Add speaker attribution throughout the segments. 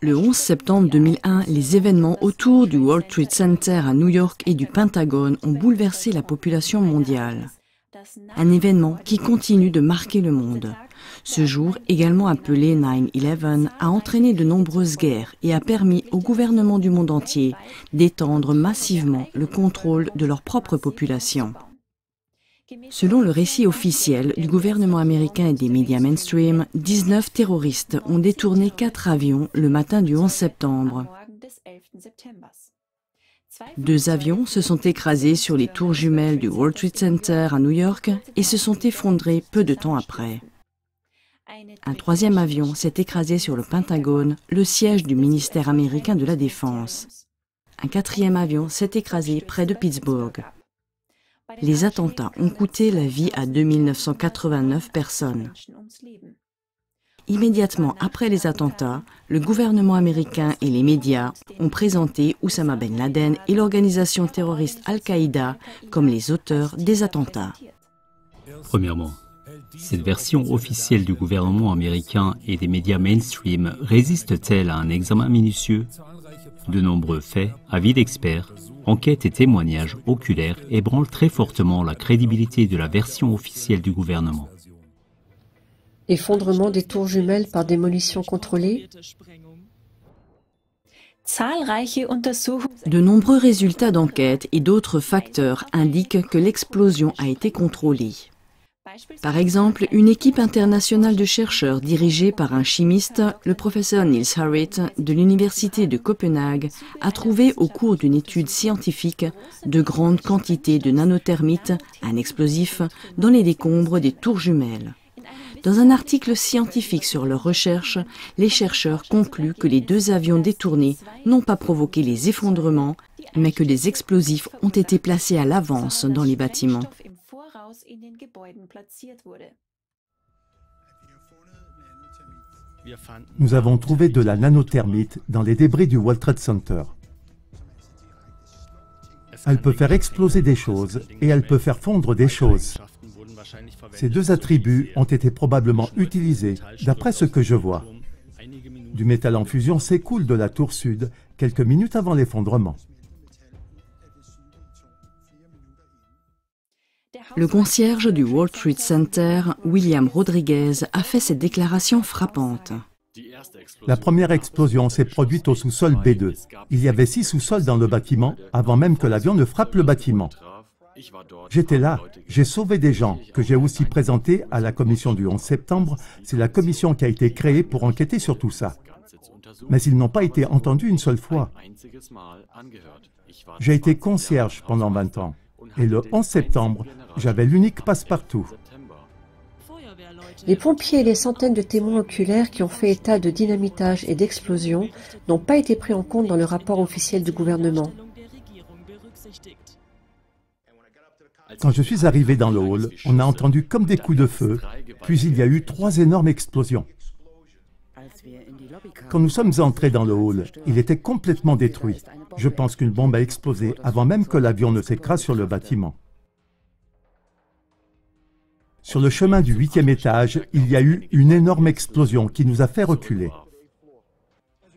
Speaker 1: Le 11 septembre 2001, les événements autour du World Trade Center à New York et du Pentagone ont bouleversé la population mondiale. Un événement qui continue de marquer le monde. Ce jour, également appelé 9/11, a entraîné de nombreuses guerres et a permis au gouvernement du monde entier d'étendre massivement le contrôle de leur propre population. Selon le récit officiel du gouvernement américain et des médias mainstream, 19 terroristes ont détourné 4 avions le matin du 11 septembre. 2 avions se sont écrasés sur les tours jumelles du World Trade Center à New York et se sont effondrés peu de temps après. Un 3e avion s'est écrasé sur le Pentagone, le siège du ministère américain de la Défense. Un 4e avion s'est écrasé près de Pittsburgh. Les attentats ont coûté la vie à 2989 personnes. Immédiatement après les attentats, le gouvernement américain et les médias ont présenté Oussama Ben Laden et l'organisation terroriste Al-Qaïda comme les auteurs des attentats.
Speaker 2: Premièrement, cette version officielle du gouvernement américain et des médias mainstream résiste-t-elle à un examen minutieux? De nombreux faits, avis d'experts, enquêtes et témoignages oculaires ébranlent très fortement la crédibilité de la version officielle du gouvernement.
Speaker 3: Effondrement des tours jumelles par démolition contrôlée.
Speaker 1: De nombreux résultats d'enquête et d'autres facteurs indiquent que l'explosion a été contrôlée. Par exemple, une équipe internationale de chercheurs dirigée par un chimiste, le professeur Niels Harrit de l'université de Copenhague, a trouvé au cours d'une étude scientifique de grandes quantités de nanothermites, un explosif, dans les décombres des tours jumelles. Dans un article scientifique sur leurs recherches, les chercheurs concluent que les 2 avions détournés n'ont pas provoqué les effondrements, mais que des explosifs ont été placés à l'avance dans les bâtiments.
Speaker 4: Nous avons trouvé de la nanothermite dans les débris du World Trade Center. Elle peut faire exploser des choses et elle peut faire fondre des choses. Ces 2 attributs ont été probablement utilisés, d'après ce que je vois. Du métal en fusion s'écoule de la tour sud quelques minutes avant l'effondrement.
Speaker 1: Le concierge du World Trade Center, William Rodriguez, a fait cette déclaration frappante.
Speaker 4: La première explosion s'est produite au sous-sol B2. Il y avait 6 sous-sols dans le bâtiment avant même que l'avion ne frappe le bâtiment. J'étais là, j'ai sauvé des gens que j'ai aussi présentés à la commission du 11 septembre. C'est la commission qui a été créée pour enquêter sur tout ça. Mais ils n'ont pas été entendus une seule fois. J'ai été concierge pendant 20 ans. Et le 11 septembre, j'avais l'unique passe-partout.
Speaker 3: Les pompiers et les centaines de témoins oculaires qui ont fait état de dynamitage et d'explosion n'ont pas été pris en compte dans le rapport officiel du gouvernement.
Speaker 4: Quand je suis arrivé dans le hall, on a entendu comme des coups de feu, puis il y a eu 3 énormes explosions. Quand nous sommes entrés dans le hall, il était complètement détruit. Je pense qu'une bombe a explosé avant même que l'avion ne s'écrase sur le bâtiment. Sur le chemin du 8e étage, il y a eu une énorme explosion qui nous a fait reculer.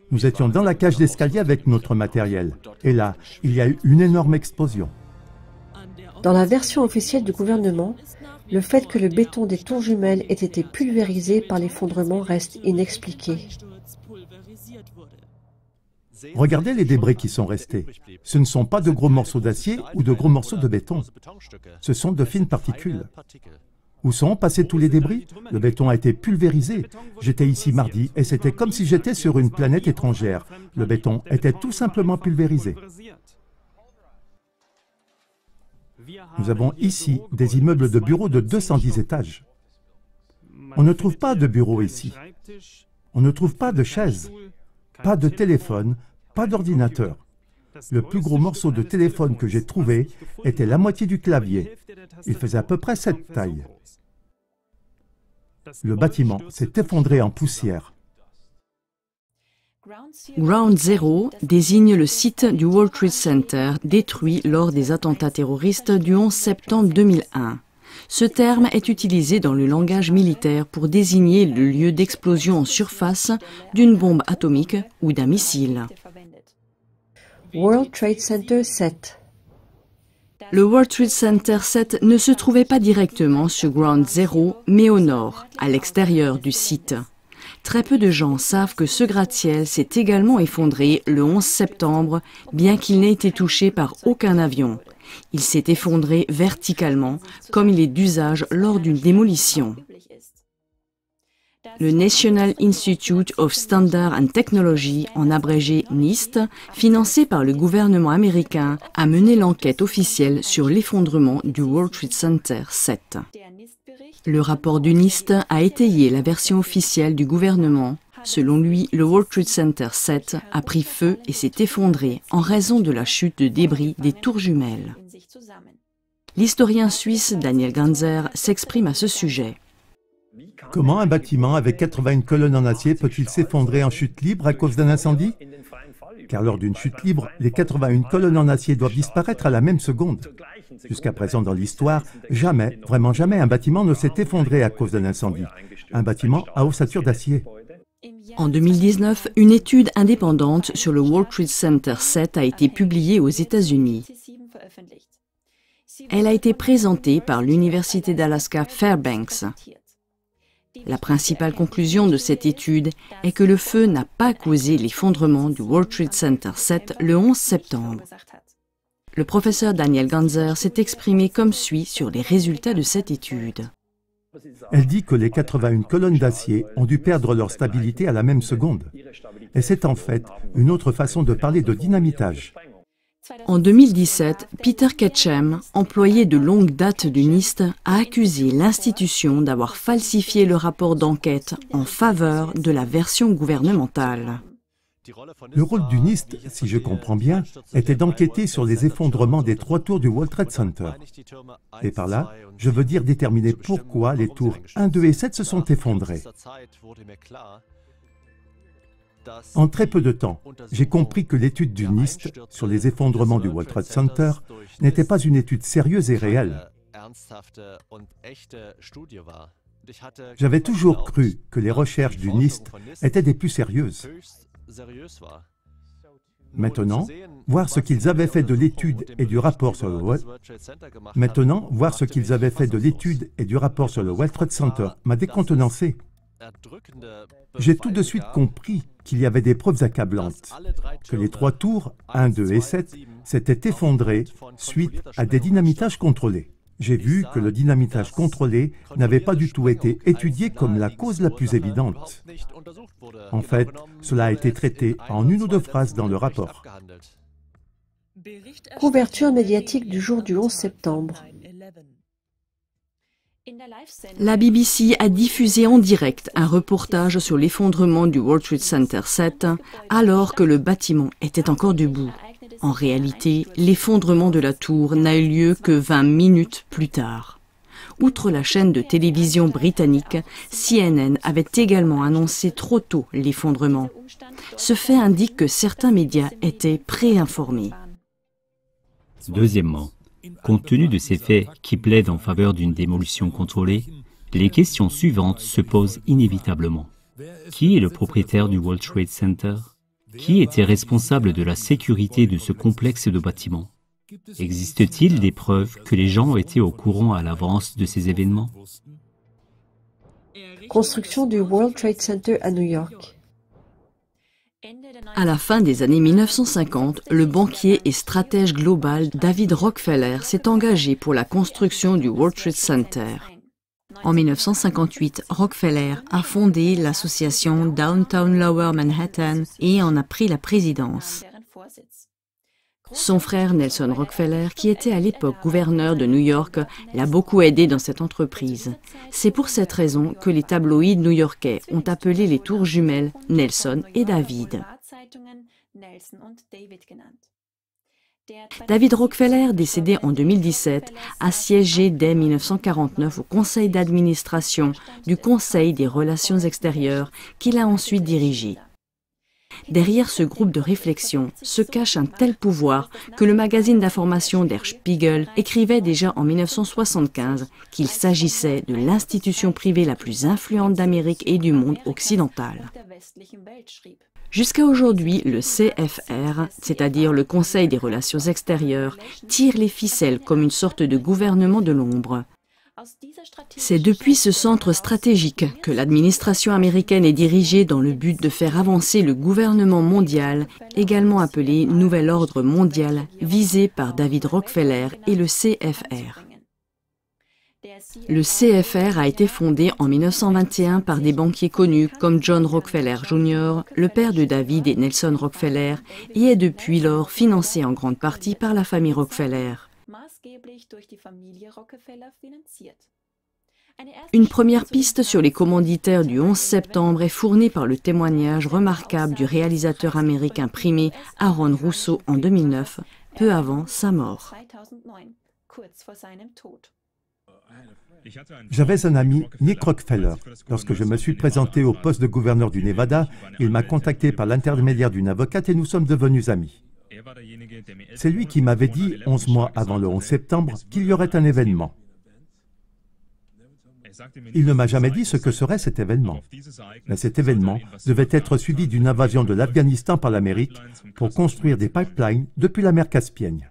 Speaker 4: Nous étions dans la cage d'escalier avec notre matériel. Et là, il y a eu une énorme explosion.
Speaker 3: Dans la version officielle du gouvernement, le fait que le béton des tours jumelles ait été pulvérisé par l'effondrement reste inexpliqué.
Speaker 4: Regardez les débris qui sont restés. Ce ne sont pas de gros morceaux d'acier ou de gros morceaux de béton. Ce sont de fines particules. Où sont passés tous les débris? Le béton a été pulvérisé. J'étais ici mardi et c'était comme si j'étais sur une planète étrangère. Le béton était tout simplement pulvérisé. Nous avons ici des immeubles de bureaux de 210 étages. On ne trouve pas de bureaux ici. On ne trouve pas de chaises, pas de téléphone, pas d'ordinateur. Le plus gros morceau de téléphone que j'ai trouvé était la moitié du clavier. Il faisait à peu près cette taille. Le bâtiment s'est effondré en poussière.
Speaker 1: Ground Zero désigne le site du World Trade Center détruit lors des attentats terroristes du 11 septembre 2001. Ce terme est utilisé dans le langage militaire pour désigner le lieu d'explosion en surface d'une bombe atomique ou d'un missile.
Speaker 3: World Trade Center 7.
Speaker 1: Le World Trade Center 7 ne se trouvait pas directement sur Ground Zero, mais au nord, à l'extérieur du site. Très peu de gens savent que ce gratte-ciel s'est également effondré le 11 septembre, bien qu'il n'ait été touché par aucun avion. Il s'est effondré verticalement, comme il est d'usage lors d'une démolition. Le National Institute of Standards and Technology, en abrégé NIST, financé par le gouvernement américain, a mené l'enquête officielle sur l'effondrement du World Trade Center 7. Le rapport du NIST a étayé la version officielle du gouvernement. Selon lui, le World Trade Center 7 a pris feu et s'est effondré en raison de la chute de débris des tours jumelles. L'historien suisse Daniel Ganser s'exprime à ce sujet.
Speaker 4: Comment un bâtiment avec 81 colonnes en acier peut-il s'effondrer en chute libre à cause d'un incendie? Car lors d'une chute libre, les 81 colonnes en acier doivent disparaître à la même seconde. Jusqu'à présent dans l'histoire, jamais, vraiment jamais, un bâtiment ne s'est effondré à cause d'un incendie. Un bâtiment à ossature d'acier.
Speaker 1: En 2019, une étude indépendante sur le World Trade Center 7 a été publiée aux États-Unis. Elle a été présentée par l'Université d'Alaska Fairbanks. La principale conclusion de cette étude est que le feu n'a pas causé l'effondrement du World Trade Center 7 le 11 septembre. Le professeur Daniel Ganser s'est exprimé comme suit sur les résultats de cette étude.
Speaker 4: Elle dit que les 81 colonnes d'acier ont dû perdre leur stabilité à la même seconde. Et c'est en fait une autre façon de parler de dynamitage.
Speaker 1: En 2017, Peter Ketchum, employé de longue date du NIST, a accusé l'institution d'avoir falsifié le rapport d'enquête en faveur de la version gouvernementale.
Speaker 4: Le rôle du NIST, si je comprends bien, était d'enquêter sur les effondrements des 3 tours du World Trade Center. Et par là, je veux dire déterminer pourquoi les tours 1, 2 et 7 se sont effondrées. En très peu de temps, j'ai compris que l'étude du NIST sur les effondrements du World Trade Center n'était pas une étude sérieuse et réelle. J'avais toujours cru que les recherches du NIST étaient des plus sérieuses. Maintenant, voir ce qu'ils avaient fait de l'étude et du rapport sur le World Trade Center m'a décontenancé. J'ai tout de suite compris qu'il y avait des preuves accablantes, que les 3 tours, 1, 2 et 7, s'étaient effondrées suite à des dynamitages contrôlés. J'ai vu que le dynamitage contrôlé n'avait pas du tout été étudié comme la cause la plus évidente. En fait, cela a été traité en 1 ou 2 phrases dans le rapport.
Speaker 3: Couverture médiatique du jour du 11 septembre.
Speaker 1: La BBC a diffusé en direct un reportage sur l'effondrement du World Trade Center 7 alors que le bâtiment était encore debout. En réalité, l'effondrement de la tour n'a eu lieu que 20 minutes plus tard. Outre la chaîne de télévision britannique, CNN avait également annoncé trop tôt l'effondrement. Ce fait indique que certains médias étaient préinformés.
Speaker 2: Deuxièmement, compte tenu de ces faits qui plaident en faveur d'une démolition contrôlée, les questions suivantes se posent inévitablement. Qui est le propriétaire du World Trade Center? Qui était responsable de la sécurité de ce complexe de bâtiments? Existe-t-il des preuves que les gens ont été au courant à l'avance de ces événements?
Speaker 3: Construction du World Trade Center à New York.
Speaker 1: À la fin des années 1950, le banquier et stratège global David Rockefeller s'est engagé pour la construction du World Trade Center. En 1958, Rockefeller a fondé l'association Downtown Lower Manhattan et en a pris la présidence. Son frère Nelson Rockefeller, qui était à l'époque gouverneur de New York, l'a beaucoup aidé dans cette entreprise. C'est pour cette raison que les tabloïds new-yorkais ont appelé les tours jumelles Nelson et David. David Rockefeller, décédé en 2017, a siégé dès 1949 au conseil d'administration du Conseil des relations extérieures qu'il a ensuite dirigé. Derrière ce groupe de réflexion se cache un tel pouvoir que le magazine d'information Der Spiegel écrivait déjà en 1975 qu'il s'agissait de l'institution privée la plus influente d'Amérique et du monde occidental. Jusqu'à aujourd'hui, le CFR, c'est-à-dire le Conseil des relations extérieures, tire les ficelles comme une sorte de gouvernement de l'ombre. C'est depuis ce centre stratégique que l'administration américaine est dirigée dans le but de faire avancer le gouvernement mondial, également appelé Nouvel Ordre mondial, visé par David Rockefeller et le CFR. Le CFR a été fondé en 1921 par des banquiers connus comme John Rockefeller Jr., le père de David et Nelson Rockefeller, et est depuis lors financé en grande partie par la famille Rockefeller. Une première piste sur les commanditaires du 11 septembre est fournie par le témoignage remarquable du réalisateur américain primé Aaron Russo en 2009, peu avant sa mort.
Speaker 4: J'avais un ami, Nick Rockefeller. Lorsque je me suis présenté au poste de gouverneur du Nevada, il m'a contacté par l'intermédiaire d'une avocate et nous sommes devenus amis. C'est lui qui m'avait dit, 11 mois avant le 11 septembre, qu'il y aurait un événement. Il ne m'a jamais dit ce que serait cet événement. Mais cet événement devait être suivi d'une invasion de l'Afghanistan par l'Amérique pour construire des pipelines depuis la mer Caspienne.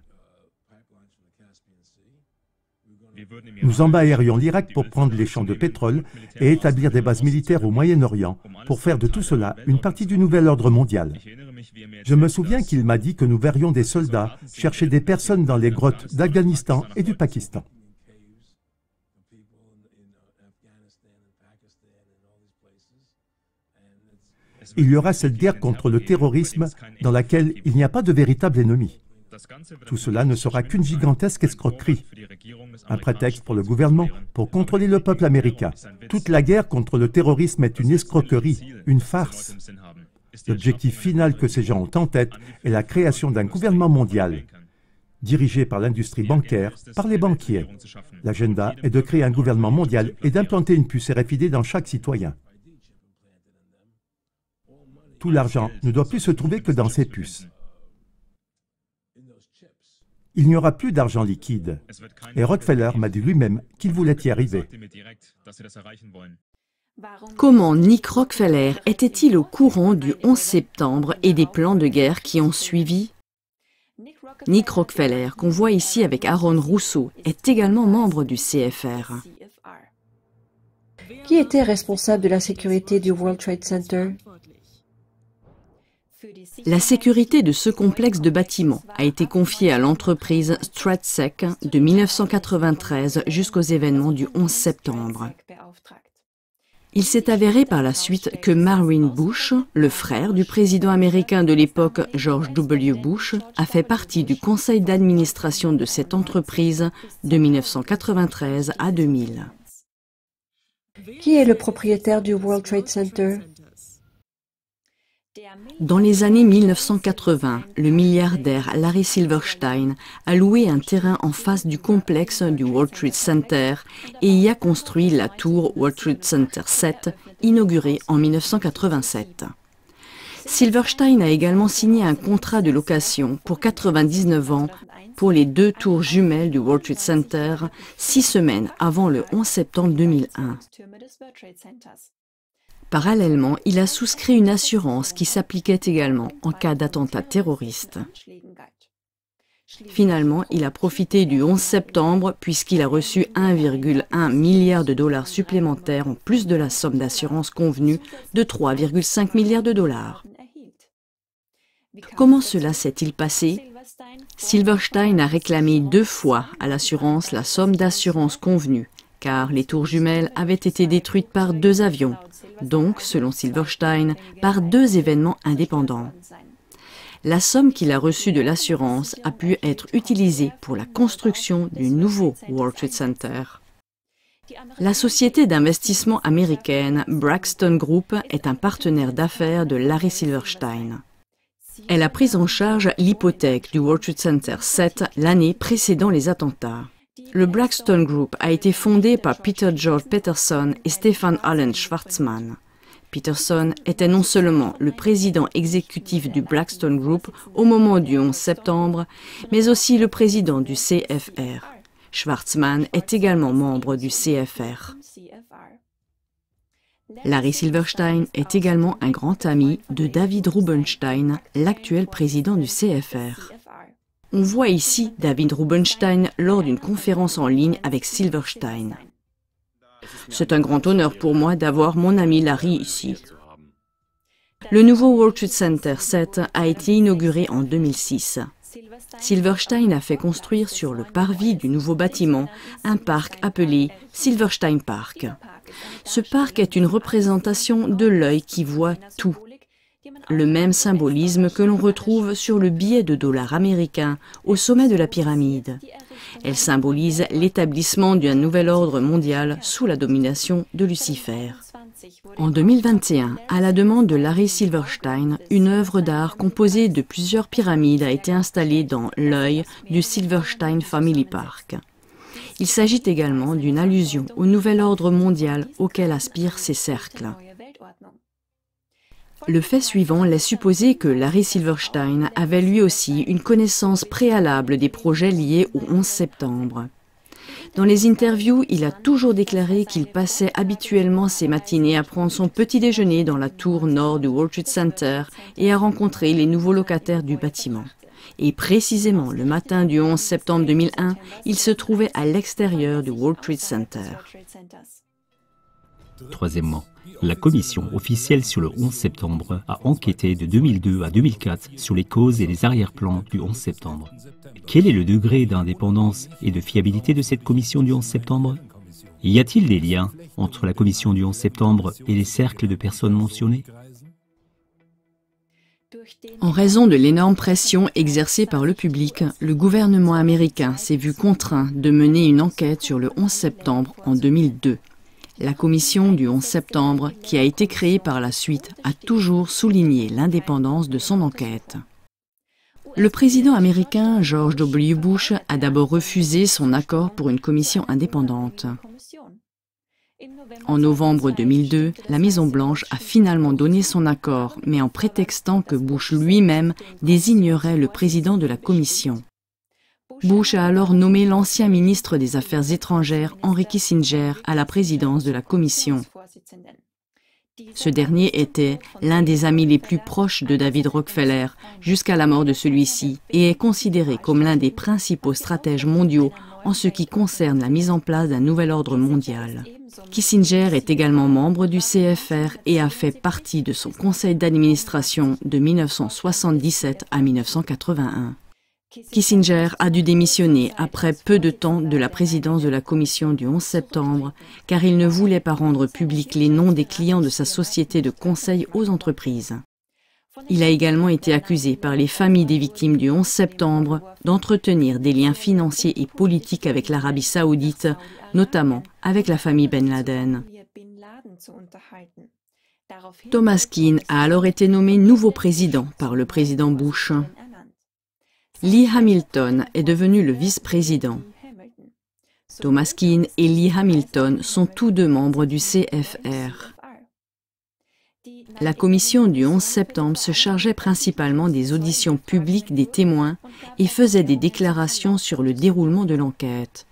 Speaker 4: Nous envahirions l'Irak pour prendre les champs de pétrole et établir des bases militaires au Moyen-Orient pour faire de tout cela une partie du nouvel ordre mondial. Je me souviens qu'il m'a dit que nous verrions des soldats chercher des personnes dans les grottes d'Afghanistan et du Pakistan. Il y aura cette guerre contre le terrorisme dans laquelle il n'y a pas de véritable ennemi. Tout cela ne sera qu'une gigantesque escroquerie, un prétexte pour le gouvernement pour contrôler le peuple américain. Toute la guerre contre le terrorisme est une escroquerie, une farce. L'objectif final que ces gens ont en tête est la création d'un gouvernement mondial, dirigé par l'industrie bancaire, par les banquiers. L'agenda est de créer un gouvernement mondial et d'implanter une puce RFID dans chaque citoyen. Tout l'argent ne doit plus se trouver que dans ces puces. Il n'y aura plus d'argent liquide. Et Rockefeller m'a dit lui-même qu'il voulait y arriver.
Speaker 1: Comment Nick Rockefeller était-il au courant du 11 septembre et des plans de guerre qui ont suivi? Nick Rockefeller, qu'on voit ici avec Aaron Russo, est également membre du CFR.
Speaker 3: Qui était responsable de la sécurité du World Trade Center?
Speaker 1: La sécurité de ce complexe de bâtiments a été confiée à l'entreprise Stratsec de 1993 jusqu'aux événements du 11 septembre. Il s'est avéré par la suite que Marvin Bush, le frère du président américain de l'époque George W. Bush, a fait partie du conseil d'administration de cette entreprise de 1993 à 2000.
Speaker 3: Qui est le propriétaire du World Trade Center?
Speaker 1: Dans les années 1980, le milliardaire Larry Silverstein a loué un terrain en face du complexe du World Trade Center et y a construit la tour World Trade Center 7, inaugurée en 1987. Silverstein a également signé un contrat de location pour 99 ans pour les 2 tours jumelles du World Trade Center, 6 semaines avant le 11 septembre 2001. Parallèlement, il a souscrit une assurance qui s'appliquait également en cas d'attentat terroriste. Finalement, il a profité du 11 septembre puisqu'il a reçu 1,1 milliard de dollars supplémentaires en plus de la somme d'assurance convenue de 3,5 milliards de dollars. Comment cela s'est-il passé? Silverstein a réclamé 2 fois à l'assurance la somme d'assurance convenue, car les tours jumelles avaient été détruites par 2 avions, donc, selon Silverstein, par 2 événements indépendants. La somme qu'il a reçue de l'assurance a pu être utilisée pour la construction du nouveau World Trade Center. La société d'investissement américaine Blackstone Group est un partenaire d'affaires de Larry Silverstein. Elle a pris en charge l'hypothèque du World Trade Center 7 l'année précédant les attentats. Le Blackstone Group a été fondé par Peter George Peterson et Stephen Allen Schwarzman. Peterson était non seulement le président exécutif du Blackstone Group au moment du 11 septembre, mais aussi le président du CFR. Schwarzman est également membre du CFR. Larry Silverstein est également un grand ami de David Rubenstein, l'actuel président du CFR. On voit ici David Rubenstein lors d'une conférence en ligne avec Silverstein. C'est un grand honneur pour moi d'avoir mon ami Larry ici. Le nouveau World Trade Center 7 a été inauguré en 2006. Silverstein a fait construire sur le parvis du nouveau bâtiment un parc appelé Silverstein Park. Ce parc est une représentation de l'œil qui voit tout. Le même symbolisme que l'on retrouve sur le billet de dollar américain au sommet de la pyramide. Elle symbolise l'établissement d'un nouvel ordre mondial sous la domination de Lucifer. En 2021, à la demande de Larry Silverstein, une œuvre d'art composée de plusieurs pyramides a été installée dans l'œil du Silverstein Family Park. Il s'agit également d'une allusion au nouvel ordre mondial auquel aspirent ces cercles. Le fait suivant laisse supposer que Larry Silverstein avait lui aussi une connaissance préalable des projets liés au 11 septembre. Dans les interviews, il a toujours déclaré qu'il passait habituellement ses matinées à prendre son petit déjeuner dans la tour nord du World Trade Center et à rencontrer les nouveaux locataires du bâtiment. Et précisément le matin du 11 septembre 2001, il se trouvait à l'extérieur du World Trade Center.
Speaker 2: Troisièmement, la commission officielle sur le 11 septembre a enquêté de 2002 à 2004 sur les causes et les arrière-plans du 11 septembre. Quel est le degré d'indépendance et de fiabilité de cette commission du 11 septembre? Y a-t-il des liens entre la commission du 11 septembre et les cercles de personnes mentionnées?
Speaker 1: En raison de l'énorme pression exercée par le public, le gouvernement américain s'est vu contraint de mener une enquête sur le 11 septembre en 2002. La commission du 11 septembre, qui a été créée par la suite, a toujours souligné l'indépendance de son enquête. Le président américain George W. Bush a d'abord refusé son accord pour une commission indépendante. En novembre 2002, la Maison-Blanche a finalement donné son accord, mais en prétextant que Bush lui-même désignerait le président de la commission. Bush a alors nommé l'ancien ministre des Affaires étrangères, Henry Kissinger, à la présidence de la commission. Ce dernier était l'un des amis les plus proches de David Rockefeller jusqu'à la mort de celui-ci et est considéré comme l'un des principaux stratèges mondiaux en ce qui concerne la mise en place d'un nouvel ordre mondial. Kissinger est également membre du CFR et a fait partie de son conseil d'administration de 1977 à 1981. Kissinger a dû démissionner après peu de temps de la présidence de la commission du 11 septembre car il ne voulait pas rendre publics les noms des clients de sa société de conseil aux entreprises. Il a également été accusé par les familles des victimes du 11 septembre d'entretenir des liens financiers et politiques avec l'Arabie saoudite, notamment avec la famille Ben Laden. Thomas Keane a alors été nommé nouveau président par le président Bush. Lee Hamilton est devenu le vice-président. Thomas Keane et Lee Hamilton sont tous deux membres du CFR. La commission du 11 septembre se chargeait principalement des auditions publiques des témoins et faisait des déclarations sur le déroulement de l'enquête.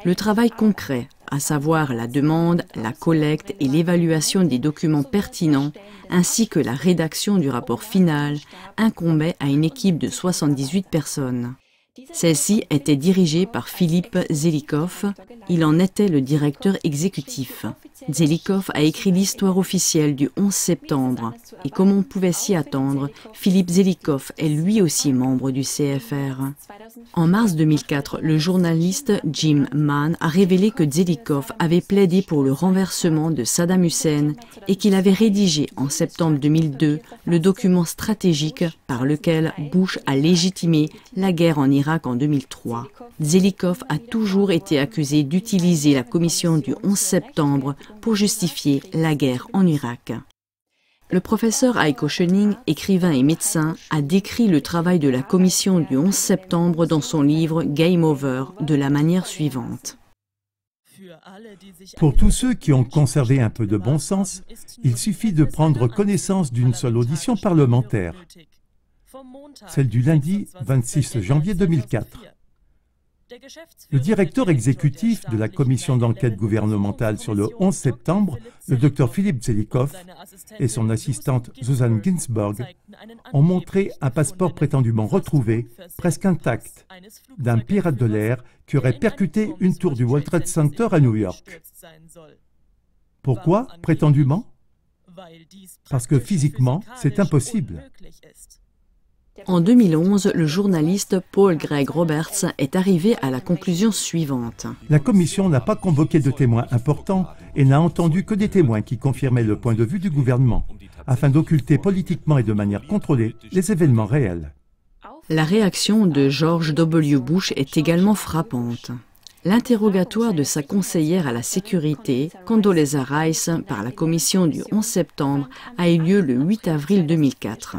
Speaker 1: Le travail concret, à savoir la demande, la collecte et l'évaluation des documents pertinents, ainsi que la rédaction du rapport final, incombait à une équipe de 78 personnes. Celle-ci était dirigée par Philippe Zelikow, il en était le directeur exécutif. Zelikow a écrit l'histoire officielle du 11 septembre, et comme on pouvait s'y attendre, Philippe Zelikow est lui aussi membre du CFR. En mars 2004, le journaliste Jim Mann a révélé que Zelikow avait plaidé pour le renversement de Saddam Hussein et qu'il avait rédigé en septembre 2002 le document stratégique par lequel Bush a légitimé la guerre en Irak en 2003. Zelikow a toujours été accusé d'utiliser la commission du 11 septembre pour justifier la guerre en Irak. Le professeur Heiko Schöning, écrivain et médecin, a décrit le travail de la commission du 11 septembre dans son livre Game Over de la manière suivante.
Speaker 4: Pour tous ceux qui ont conservé un peu de bon sens, il suffit de prendre connaissance d'une seule audition parlementaire, celle du lundi 26 janvier 2004. Le directeur exécutif de la commission d'enquête gouvernementale sur le 11 septembre, le Dr Philippe Zelikow, et son assistante Susan Ginsburg ont montré un passeport prétendument retrouvé, presque intact, d'un pirate de l'air qui aurait percuté une tour du World Trade Center à New York. Pourquoi prétendument? Parce que physiquement, c'est impossible.
Speaker 1: En 2011, le journaliste Paul Greg Roberts est arrivé à la conclusion suivante.
Speaker 4: La commission n'a pas convoqué de témoins importants et n'a entendu que des témoins qui confirmaient le point de vue du gouvernement, afin d'occulter politiquement et de manière contrôlée les événements réels.
Speaker 1: La réaction de George W. Bush est également frappante. L'interrogatoire de sa conseillère à la sécurité, Condoleezza Rice, par la commission du 11 septembre, a eu lieu le 8 avril 2004.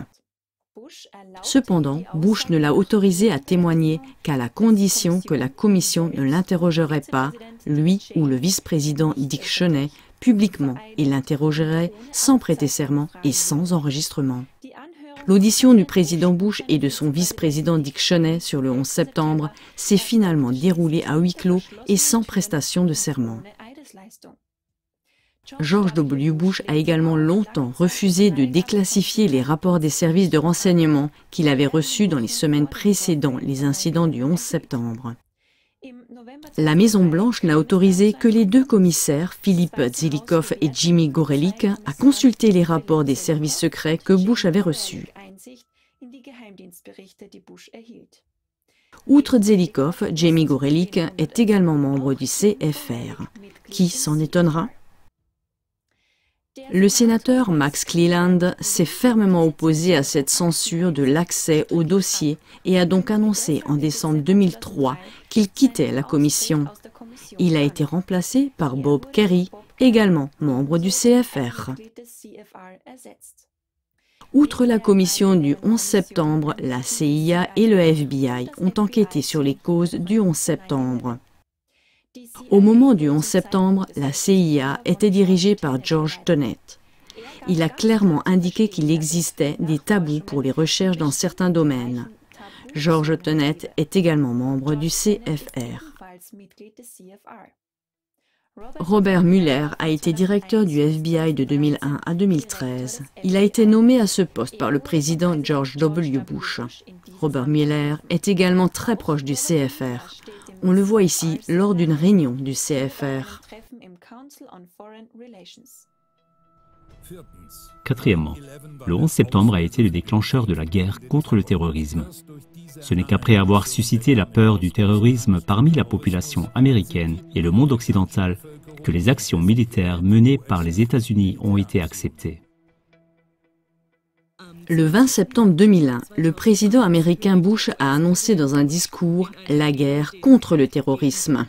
Speaker 1: Cependant, Bush ne l'a autorisé à témoigner qu'à la condition que la commission ne l'interrogerait pas, lui ou le vice-président Dick Cheney, publiquement et l'interrogerait sans prêter serment et sans enregistrement. L'audition du président Bush et de son vice-président Dick Cheney sur le 11 septembre s'est finalement déroulée à huis clos et sans prestation de serment. George W. Bush a également longtemps refusé de déclassifier les rapports des services de renseignement qu'il avait reçus dans les semaines précédant les incidents du 11 septembre. La Maison-Blanche n'a autorisé que les deux commissaires, Philippe Zelikow et Jimmy Gorelick, à consulter les rapports des services secrets que Bush avait reçus. Outre Zelikow, Jimmy Gorelick est également membre du CFR. Qui s'en étonnera? Le sénateur Max Cleland s'est fermement opposé à cette censure de l'accès au dossier et a donc annoncé en décembre 2003 qu'il quittait la commission. Il a été remplacé par Bob Kerrey, également membre du CFR. Outre la commission du 11 septembre, la CIA et le FBI ont enquêté sur les causes du 11 septembre. Au moment du 11 septembre, la CIA était dirigée par George Tenet. Il a clairement indiqué qu'il existait des tabous pour les recherches dans certains domaines. George Tenet est également membre du CFR. Robert Mueller a été directeur du FBI de 2001 à 2013. Il a été nommé à ce poste par le président George W. Bush. Robert Mueller est également très proche du CFR. On le voit ici lors d'une réunion du CFR.
Speaker 2: Quatrièmement, le 11 septembre a été le déclencheur de la guerre contre le terrorisme. Ce n'est qu'après avoir suscité la peur du terrorisme parmi la population américaine et le monde occidental que les actions militaires menées par les États-Unis ont été acceptées.
Speaker 1: Le 20 septembre 2001, le président américain Bush a annoncé dans un discours la guerre contre le terrorisme.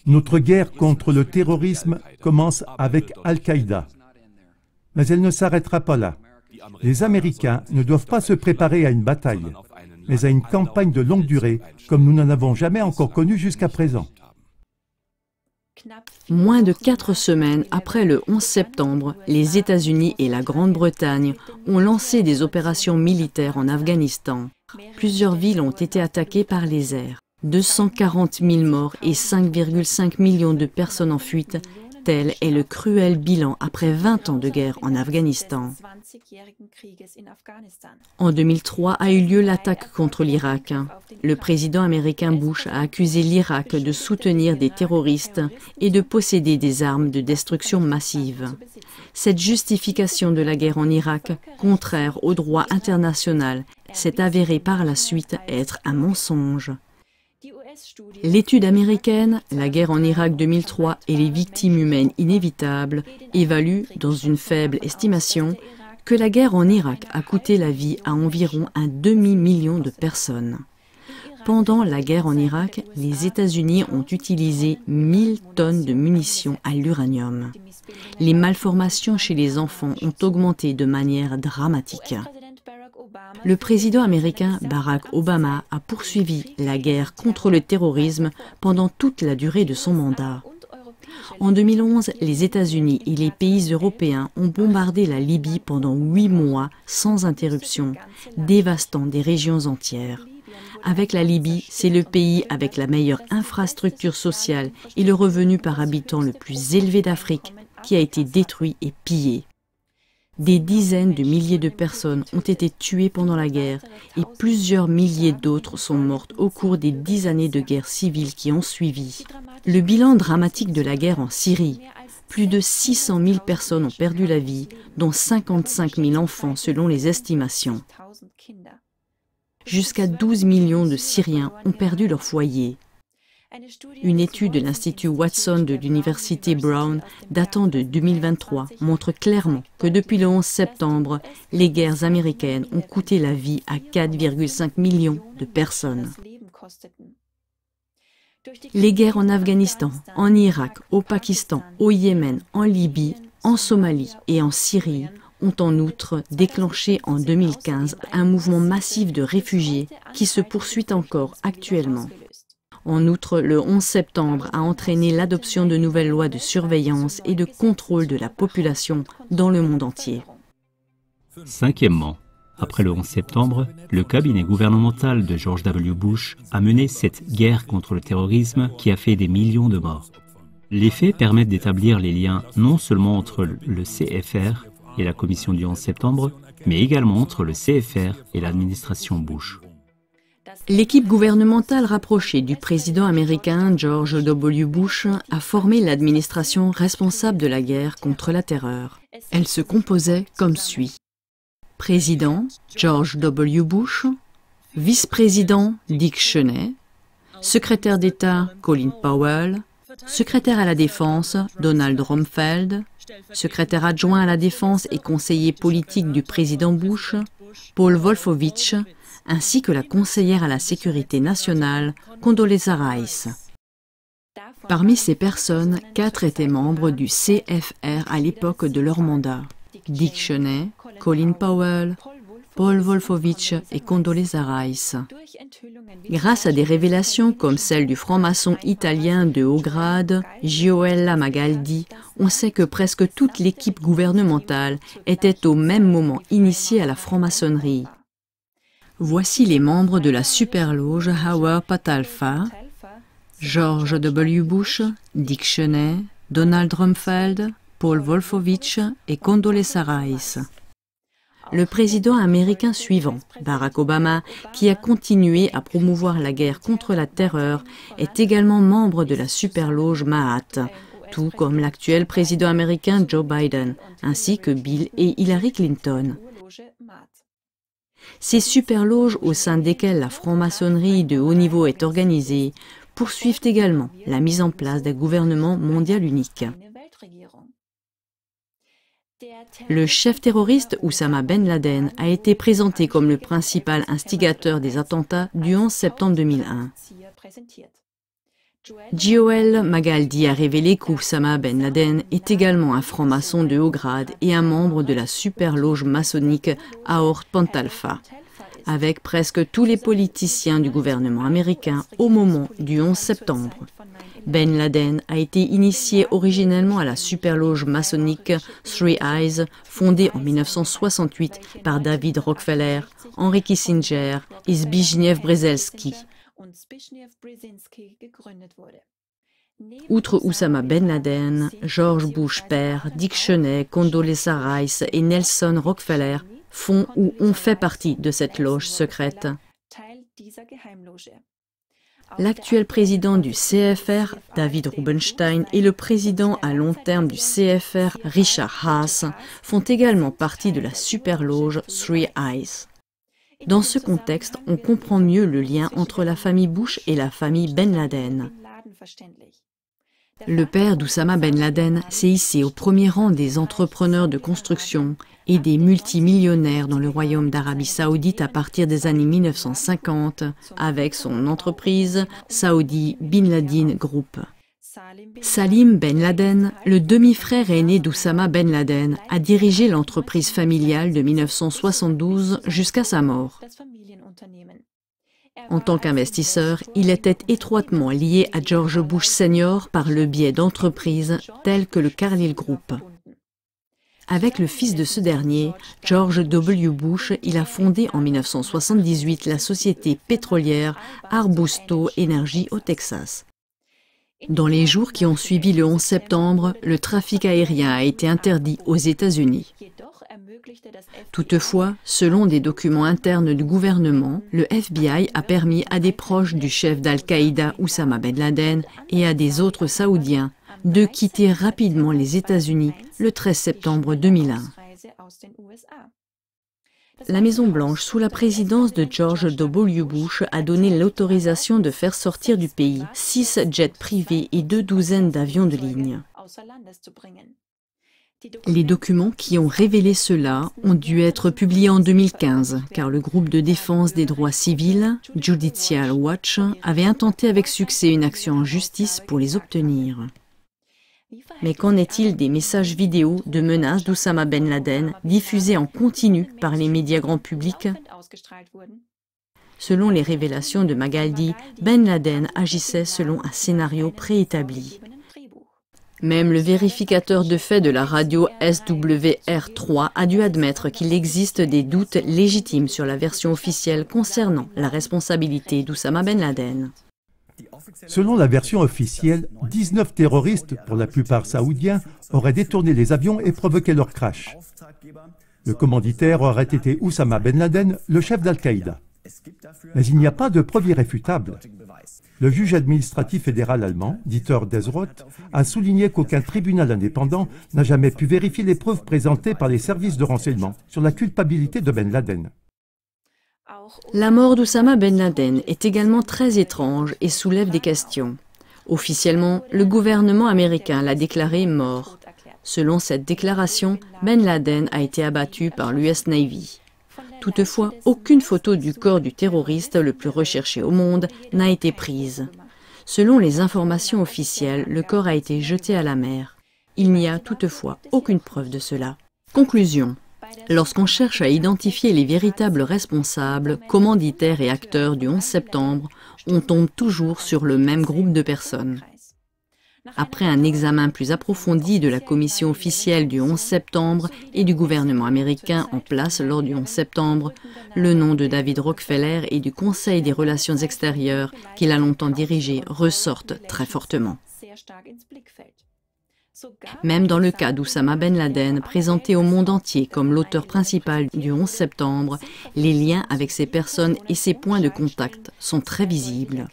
Speaker 4: Notre guerre contre le terrorisme commence avec Al-Qaïda. Mais elle ne s'arrêtera pas là. Les Américains ne doivent pas se préparer à une bataille, mais à une campagne de longue durée, comme nous n'en avons jamais encore connu jusqu'à présent.
Speaker 1: Moins de 4 semaines après le 11 septembre, les États-Unis et la Grande-Bretagne ont lancé des opérations militaires en Afghanistan. Plusieurs villes ont été attaquées par les airs. 240 000 morts et 5,5 millions de personnes en fuite, tel est le cruel bilan après 20 ans de guerre en Afghanistan. En 2003 a eu lieu l'attaque contre l'Irak. Le président américain Bush a accusé l'Irak de soutenir des terroristes et de posséder des armes de destruction massive. Cette justification de la guerre en Irak, contraire au droit international, s'est avérée par la suite être un mensonge. L'étude américaine, la guerre en Irak 2003 et les victimes humaines inévitables, évalue, dans une faible estimation, que la guerre en Irak a coûté la vie à environ 1 demi-million de personnes. Pendant la guerre en Irak, les États-Unis ont utilisé 1000 tonnes de munitions à l'uranium. Les malformations chez les enfants ont augmenté de manière dramatique. Le président américain Barack Obama a poursuivi la guerre contre le terrorisme pendant toute la durée de son mandat. En 2011, les États-Unis et les pays européens ont bombardé la Libye pendant 8 mois sans interruption, dévastant des régions entières. Avec la Libye, c'est le pays avec la meilleure infrastructure sociale et le revenu par habitant le plus élevé d'Afrique qui a été détruit et pillé. Des dizaines de milliers de personnes ont été tuées pendant la guerre et plusieurs milliers d'autres sont mortes au cours des 10 années de guerre civile qui ont suivi. Le bilan dramatique de la guerre en Syrie, plus de 600 000 personnes ont perdu la vie, dont 55 000 enfants selon les estimations. Jusqu'à 12 millions de Syriens ont perdu leur foyer. Une étude de l'Institut Watson de l'Université Brown datant de 2023 montre clairement que depuis le 11 septembre, les guerres américaines ont coûté la vie à 4,5 millions de personnes. Les guerres en Afghanistan, en Irak, au Pakistan, au Yémen, en Libye, en Somalie et en Syrie ont en outre déclenché en 2015 un mouvement massif de réfugiés qui se poursuit encore actuellement. En outre, le 11 septembre a entraîné l'adoption de nouvelles lois de surveillance et de contrôle de la population dans le monde entier.
Speaker 2: Cinquièmement, après le 11 septembre, le cabinet gouvernemental de George W. Bush a mené cette guerre contre le terrorisme qui a fait des millions de morts. Les faits permettent d'établir les liens non seulement entre le CFR et la commission du 11 septembre, mais également entre le CFR et l'administration Bush.
Speaker 1: L'équipe gouvernementale rapprochée du président américain George W. Bush a formé l'administration responsable de la guerre contre la terreur. Elle se composait comme suit. Président George W. Bush, vice-président Dick Cheney, secrétaire d'État Colin Powell, secrétaire à la Défense Donald Rumsfeld, secrétaire adjoint à la Défense et conseiller politique du président Bush Paul Wolfowitz, ainsi que la conseillère à la sécurité nationale, Condoleezza Rice. Parmi ces personnes, 4 étaient membres du CFR à l'époque de leur mandat. Dick Cheney, Colin Powell, Paul Wolfowitz et Condoleezza Rice. Grâce à des révélations comme celle du franc-maçon italien de haut grade, Gioella Magaldi, on sait que presque toute l'équipe gouvernementale était au même moment initiée à la franc-maçonnerie. Voici les membres de la superloge Howard Patalfa, George W. Bush, Dick Cheney, Donald Rumsfeld, Paul Wolfowitz et Condoleezza Rice. Le président américain suivant, Barack Obama, qui a continué à promouvoir la guerre contre la terreur, est également membre de la superloge Mahat, tout comme l'actuel président américain Joe Biden, ainsi que Bill et Hillary Clinton. Ces superloges au sein desquelles la franc-maçonnerie de haut niveau est organisée poursuivent également la mise en place d'un gouvernement mondial unique. Le chef terroriste Oussama Ben Laden a été présenté comme le principal instigateur des attentats du 11 septembre 2001. Gioella Magaldi a révélé qu'Oussama Ben Laden est également un franc-maçon de haut grade et un membre de la superloge maçonnique Aort Pantalfa, avec presque tous les politiciens du gouvernement américain au moment du 11 septembre. Ben Laden a été initié originellement à la superloge maçonnique Three Eyes, fondée en 1968 par David Rockefeller, Henry Kissinger et Zbigniew Brzezinski. Outre Oussama Ben Laden, George Bush père, Dick Cheney, Condoleezza Rice et Nelson Rockefeller font ou ont fait partie de cette loge secrète. L'actuel président du CFR, David Rubenstein, et le président à long terme du CFR, Richard Haass, font également partie de la superloge Three Eyes. Dans ce contexte, on comprend mieux le lien entre la famille Bush et la famille Ben Laden. Le père d'Oussama Ben Laden s'est hissé au premier rang des entrepreneurs de construction et des multimillionnaires dans le royaume d'Arabie Saoudite à partir des années 1950 avec son entreprise Saudi Bin Laden Group. Salim Ben Laden, le demi-frère aîné d'Oussama Ben Laden, a dirigé l'entreprise familiale de 1972 jusqu'à sa mort. En tant qu'investisseur, il était étroitement lié à George Bush Senior par le biais d'entreprises telles que le Carlyle Group. Avec le fils de ce dernier, George W. Bush, il a fondé en 1978 la société pétrolière Arbusto Energy au Texas. Dans les jours qui ont suivi le 11 septembre, le trafic aérien a été interdit aux États-Unis. Toutefois, selon des documents internes du gouvernement, le FBI a permis à des proches du chef d'Al-Qaïda Oussama Ben Laden et à des autres Saoudiens de quitter rapidement les États-Unis le 13 septembre 2001. La Maison-Blanche, sous la présidence de George W. Bush, a donné l'autorisation de faire sortir du pays 6 jets privés et 2 douzaines d'avions de ligne. Les documents qui ont révélé cela ont dû être publiés en 2015, car le groupe de défense des droits civils, Judicial Watch, avait intenté avec succès une action en justice pour les obtenir. Mais qu'en est-il des messages vidéo de menaces d'Oussama Ben Laden diffusés en continu par les médias grand public? Selon les révélations de Magaldi, Ben Laden agissait selon un scénario préétabli. Même le vérificateur de faits de la radio SWR3 a dû admettre qu'il existe des doutes légitimes sur la version officielle concernant la responsabilité d'Oussama Ben Laden.
Speaker 4: Selon la version officielle, 19 terroristes, pour la plupart saoudiens, auraient détourné les avions et provoqué leur crash. Le commanditaire aurait été Oussama Ben Laden, le chef d'Al-Qaïda. Mais il n'y a pas de preuve irréfutable. Le juge administratif fédéral allemand, Dieter Desroth, a souligné qu'aucun tribunal indépendant n'a jamais pu vérifier les preuves présentées par les services de renseignement sur la culpabilité de Ben Laden.
Speaker 1: La mort d'Oussama Ben Laden est également très étrange et soulève des questions. Officiellement, le gouvernement américain l'a déclaré mort. Selon cette déclaration, Ben Laden a été abattu par l'US Navy. Toutefois, aucune photo du corps du terroriste le plus recherché au monde n'a été prise. Selon les informations officielles, le corps a été jeté à la mer. Il n'y a toutefois aucune preuve de cela. Conclusion. Lorsqu'on cherche à identifier les véritables responsables, commanditaires et acteurs du 11 septembre, on tombe toujours sur le même groupe de personnes. Après un examen plus approfondi de la commission officielle du 11 septembre et du gouvernement américain en place lors du 11 septembre, le nom de David Rockefeller et du Conseil des relations extérieures qu'il a longtemps dirigé ressortent très fortement. Même dans le cas d'Oussama Ben Laden, présenté au monde entier comme l'auteur principal du 11 septembre, les liens avec ces personnes et ses points de contact sont très visibles.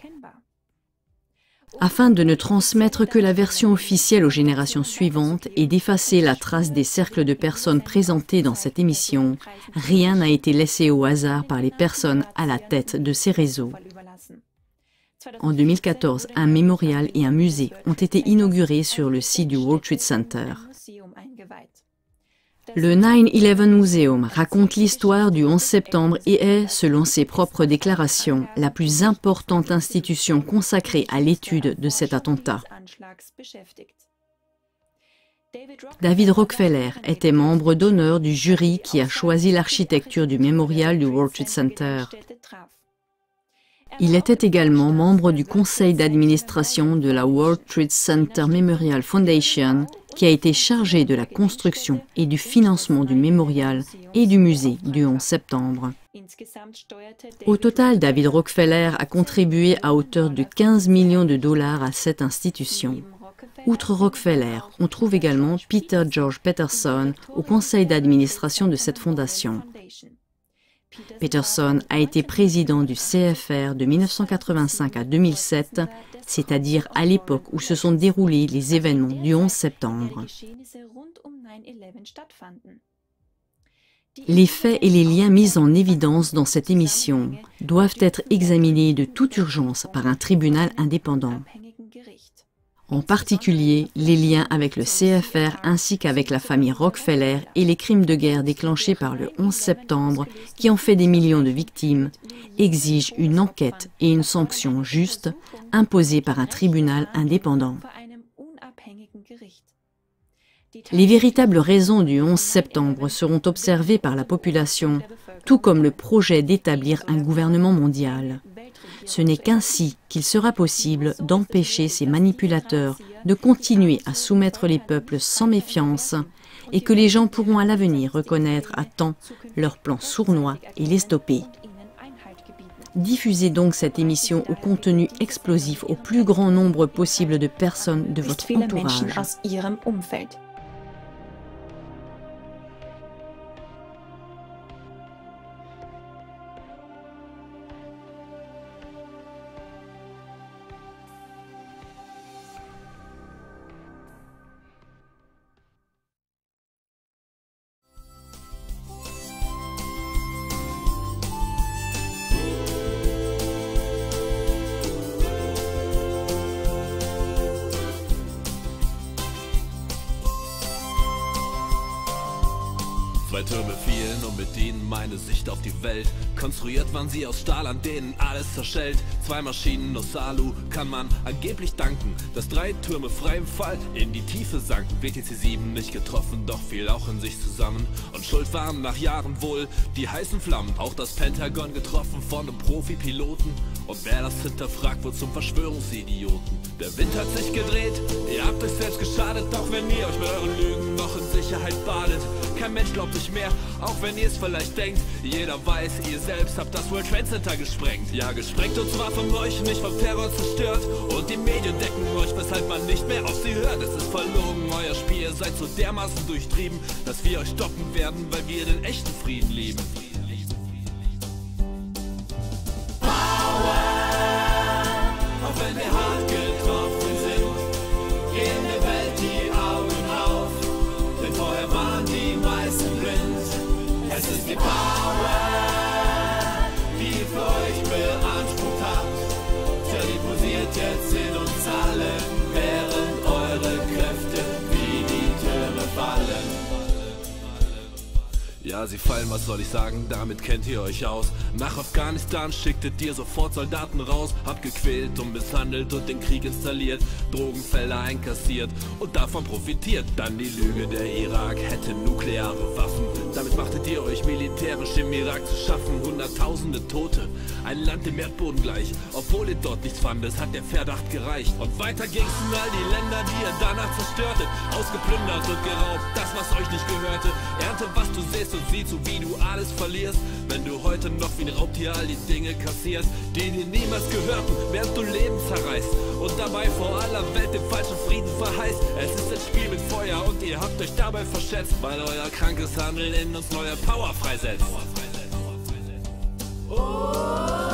Speaker 1: Afin de ne transmettre que la version officielle aux générations suivantes et d'effacer la trace des cercles de personnes présentées dans cette émission, rien n'a été laissé au hasard par les personnes à la tête de ces réseaux. En 2014, un mémorial et un musée ont été inaugurés sur le site du World Trade Center. Le 9/11 Museum raconte l'histoire du 11 septembre et est, selon ses propres déclarations, la plus importante institution consacrée à l'étude de cet attentat. David Rockefeller était membre d'honneur du jury qui a choisi l'architecture du mémorial du World Trade Center. Il était également membre du conseil d'administration de la World Trade Center Memorial Foundation, qui a été chargé de la construction et du financement du mémorial et du musée du 11 septembre. Au total, David Rockefeller a contribué à hauteur de 15 millions de dollars à cette institution. Outre Rockefeller, on trouve également Peter George Peterson au conseil d'administration de cette fondation. Peterson a été président du CFR de 1985 à 2007, c'est-à-dire à l'époque où se sont déroulés les événements du 11 septembre. Les faits et les liens mis en évidence dans cette émission doivent être examinés de toute urgence par un tribunal indépendant. En particulier, les liens avec le CFR ainsi qu'avec la famille Rockefeller et les crimes de guerre déclenchés par le 11 septembre, qui ont fait des millions de victimes, exigent une enquête et une sanction juste imposée par un tribunal indépendant. Les véritables raisons du 11 septembre seront observées par la population, tout comme le projet d'établir un gouvernement mondial. Ce n'est qu'ainsi qu'il sera possible d'empêcher ces manipulateurs de continuer à soumettre les peuples sans méfiance et que les gens pourront à l'avenir reconnaître à temps leurs plans sournois et les stopper. Diffusez donc cette émission au contenu explosif au plus grand nombre possible de personnes de votre entourage.
Speaker 5: Zwei Türme fielen und mit ihnen meine Sicht auf die Welt. Konstruiert waren sie aus Stahl, an denen alles zerschellt. 2 Maschinen aus Alu kann man angeblich danken, dass 3 Türme frei im Fall in die Tiefe sanken. WTC 7 nicht getroffen, doch fiel auch in sich zusammen. Und schuld waren nach Jahren wohl die heißen Flammen. Auch das Pentagon getroffen von einem Profi-Piloten. Und wer das hinterfragt, wird zum Verschwörungsidioten. Der Wind hat sich gedreht, ihr habt euch selbst geschadet. Auch wenn ihr euch mit euren Lügen noch in Sicherheit badet. Kein Mensch glaubt euch mehr, auch wenn ihr es vielleicht denkt. Jeder weiß, ihr selbst habt das World Trade Center gesprengt. Ja, gesprengt und zwar von euch, nicht vom Terror zerstört. Und die Medien decken euch, weshalb man nicht mehr auf sie hört. Es ist verlogen, euer Spiel, ihr seid so dermaßen durchtrieben, dass wir euch stoppen werden, weil wir den echten Frieden lieben. Wenn wir hart getroffen sind, gehen der Welt die Augen auf, denn vorher waren die meisten blind. Es ist die Power, die ihr für euch beansprucht habt, der deposiert jetzt in uns allen, während eure Kräfte wie die Türme fallen. Ja, sie fallen, was soll ich sagen, damit kennt ihr euch aus. Nach Afghanistan schicktet ihr sofort Soldaten raus, habt gequält und misshandelt und den Krieg installiert, Drogenfelder einkassiert und davon profitiert. Dann die Lüge, der Irak hätte nukleare Waffen. Damit machtet ihr euch militärisch im Irak zu schaffen. Hunderttausende Tote, ein Land dem Erdboden gleich. Obwohl ihr dort nichts fandet, hat der Verdacht gereicht. Und weiter ging's in all die Länder, die ihr danach zerstörtet. Ausgeplündert und geraubt, das was euch nicht gehörte. Ernte, was du sähst und siehst, so wie du alles verlierst. Wenn du heute noch wie ein Raubtier all die Dinge kassierst, die dir niemals gehörten, während du Leben zerreißt und dabei vor aller Welt den falschen Frieden verheißt. Es ist ein Spiel mit Feuer und ihr habt euch dabei verschätzt, weil euer krankes Handeln in uns neue Power freisetzt. Oh.